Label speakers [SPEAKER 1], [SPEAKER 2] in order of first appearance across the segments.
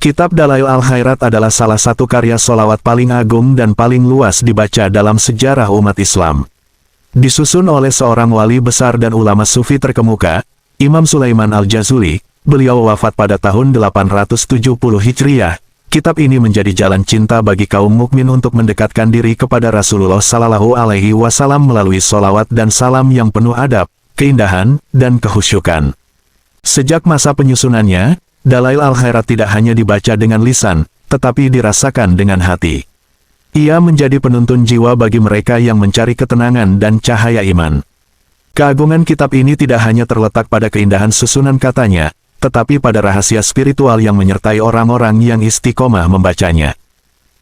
[SPEAKER 1] Kitab Dalail Al-Khairat adalah salah satu karya sholawat paling agung dan paling luas dibaca dalam sejarah umat Islam. Disusun oleh seorang wali besar dan ulama sufi terkemuka, Imam Sulaiman Al-Jazuli. Beliau wafat pada tahun 870 Hijriah. Kitab ini menjadi jalan cinta bagi kaum mukmin untuk mendekatkan diri kepada Rasulullah Sallallahu Alaihi Wasallam melalui sholawat dan salam yang penuh adab, keindahan, dan kehusyukan. Sejak masa penyusunannya, Dalail Al-Khairat tidak hanya dibaca dengan lisan, tetapi dirasakan dengan hati. Ia menjadi penuntun jiwa bagi mereka yang mencari ketenangan dan cahaya iman. Keagungan kitab ini tidak hanya terletak pada keindahan susunan katanya, tetapi pada rahasia spiritual yang menyertai orang-orang yang istiqomah membacanya.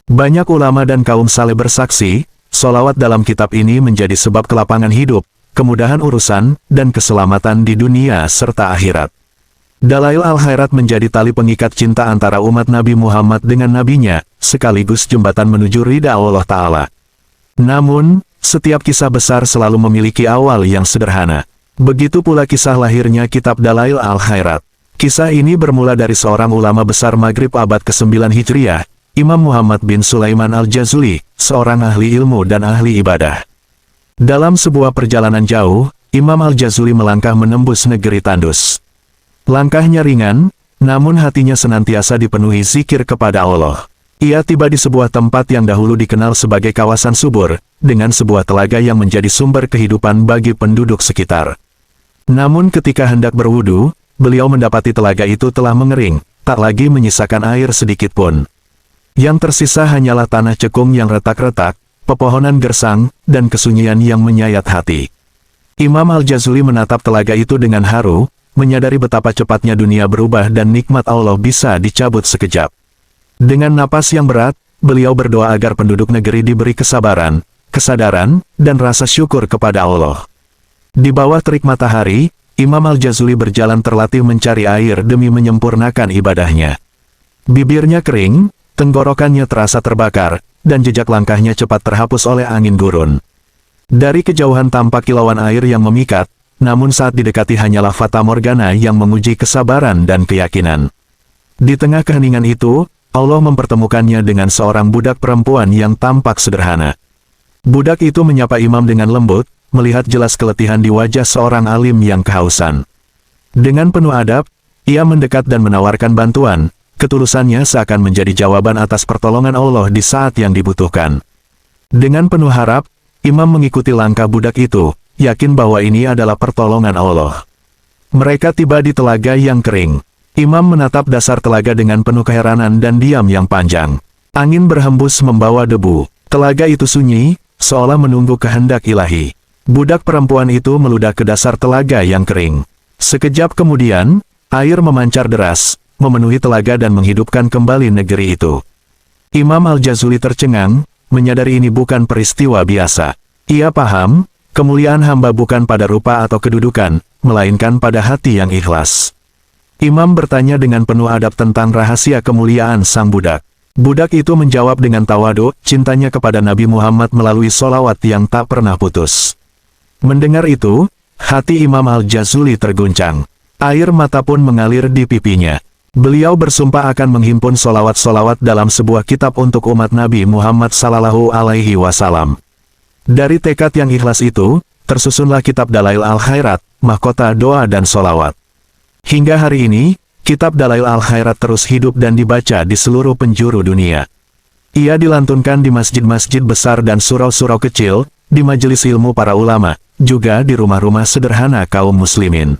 [SPEAKER 1] Banyak ulama dan kaum saleh bersaksi, sholawat dalam kitab ini menjadi sebab kelapangan hidup, kemudahan urusan, dan keselamatan di dunia serta akhirat. Dalail Al-Khairat menjadi tali pengikat cinta antara umat Nabi Muhammad dengan nabinya, sekaligus jembatan menuju ridha Allah Ta'ala. Namun, setiap kisah besar selalu memiliki awal yang sederhana. Begitu pula kisah lahirnya kitab Dalail Al-Khairat. Kisah ini bermula dari seorang ulama besar Maghrib abad ke-9 Hijriah, Imam Muhammad bin Sulaiman Al-Jazuli, seorang ahli ilmu dan ahli ibadah. Dalam sebuah perjalanan jauh, Imam Al-Jazuli melangkah menembus negeri tandus. Langkahnya ringan, namun hatinya senantiasa dipenuhi zikir kepada Allah. Ia tiba di sebuah tempat yang dahulu dikenal sebagai kawasan subur, dengan sebuah telaga yang menjadi sumber kehidupan bagi penduduk sekitar. Namun ketika hendak berwudu, beliau mendapati telaga itu telah mengering, tak lagi menyisakan air sedikit pun. Yang tersisa hanyalah tanah cekung yang retak-retak, pepohonan gersang, dan kesunyian yang menyayat hati. Imam Al-Jazuli menatap telaga itu dengan haru, menyadari betapa cepatnya dunia berubah dan nikmat Allah bisa dicabut sekejap. Dengan napas yang berat, beliau berdoa agar penduduk negeri diberi kesabaran, kesadaran, dan rasa syukur kepada Allah. Di bawah terik matahari, Imam Al-Jazuli berjalan terlatih mencari air demi menyempurnakan ibadahnya. Bibirnya kering, tenggorokannya terasa terbakar, dan jejak langkahnya cepat terhapus oleh angin gurun. Dari kejauhan tampak kilauan air yang memikat, namun saat didekati hanyalah fata morgana yang menguji kesabaran dan keyakinan. Di tengah keheningan itu, Allah mempertemukannya dengan seorang budak perempuan yang tampak sederhana. Budak itu menyapa Imam dengan lembut, melihat jelas keletihan di wajah seorang alim yang kehausan. Dengan penuh adab, ia mendekat dan menawarkan bantuan, ketulusannya seakan menjadi jawaban atas pertolongan Allah di saat yang dibutuhkan. Dengan penuh harap, Imam mengikuti langkah budak itu, yakin bahwa ini adalah pertolongan Allah. Mereka tiba di telaga yang kering. Imam menatap dasar telaga dengan penuh keheranan dan diam yang panjang. Angin berhembus membawa debu. Telaga itu sunyi, seolah menunggu kehendak ilahi. Budak perempuan itu meludah ke dasar telaga yang kering. Sekejap kemudian, air memancar deras, memenuhi telaga dan menghidupkan kembali negeri itu. Imam Al-Jazuli tercengang, menyadari ini bukan peristiwa biasa. Ia paham, kemuliaan hamba bukan pada rupa atau kedudukan, melainkan pada hati yang ikhlas. Imam bertanya dengan penuh adab tentang rahasia kemuliaan sang budak. Budak itu menjawab dengan tawadu, cintanya kepada Nabi Muhammad melalui sholawat yang tak pernah putus. Mendengar itu, hati Imam Al-Jazuli terguncang. Air mata pun mengalir di pipinya. Beliau bersumpah akan menghimpun sholawat-sholawat dalam sebuah kitab untuk umat Nabi Muhammad Sallallahu Alaihi Wasallam. Dari tekad yang ikhlas itu, tersusunlah kitab Dalail Al-Khairat, mahkota doa dan sholawat. Hingga hari ini, kitab Dalail Al-Khairat terus hidup dan dibaca di seluruh penjuru dunia. Ia dilantunkan di masjid-masjid besar dan surau-surau kecil, di majelis ilmu para ulama, juga di rumah-rumah sederhana kaum muslimin.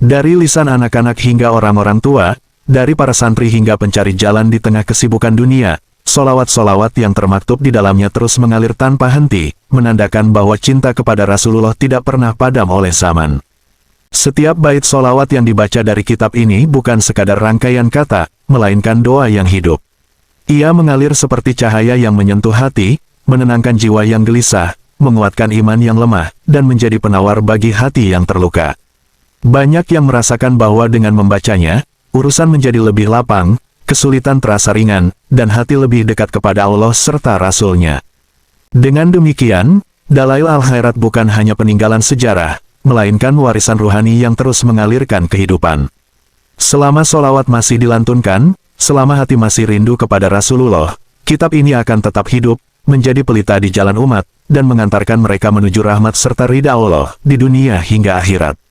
[SPEAKER 1] Dari lisan anak-anak hingga orang-orang tua, dari para santri hingga pencari jalan di tengah kesibukan dunia, sholawat-sholawat yang termaktub di dalamnya terus mengalir tanpa henti, menandakan bahwa cinta kepada Rasulullah tidak pernah padam oleh zaman. Setiap bait sholawat yang dibaca dari kitab ini bukan sekadar rangkaian kata, melainkan doa yang hidup. Ia mengalir seperti cahaya yang menyentuh hati, menenangkan jiwa yang gelisah, menguatkan iman yang lemah, dan menjadi penawar bagi hati yang terluka. Banyak yang merasakan bahwa dengan membacanya, urusan menjadi lebih lapang, kesulitan terasa ringan, dan hati lebih dekat kepada Allah serta Rasul-Nya. Dengan demikian, Dalail Al-Khairat bukan hanya peninggalan sejarah, melainkan warisan ruhani yang terus mengalirkan kehidupan. Selama sholawat masih dilantunkan, Selama hati masih rindu kepada Rasulullah, kitab ini akan tetap hidup, menjadi pelita di jalan umat, dan mengantarkan mereka menuju rahmat serta ridha Allah di dunia hingga akhirat.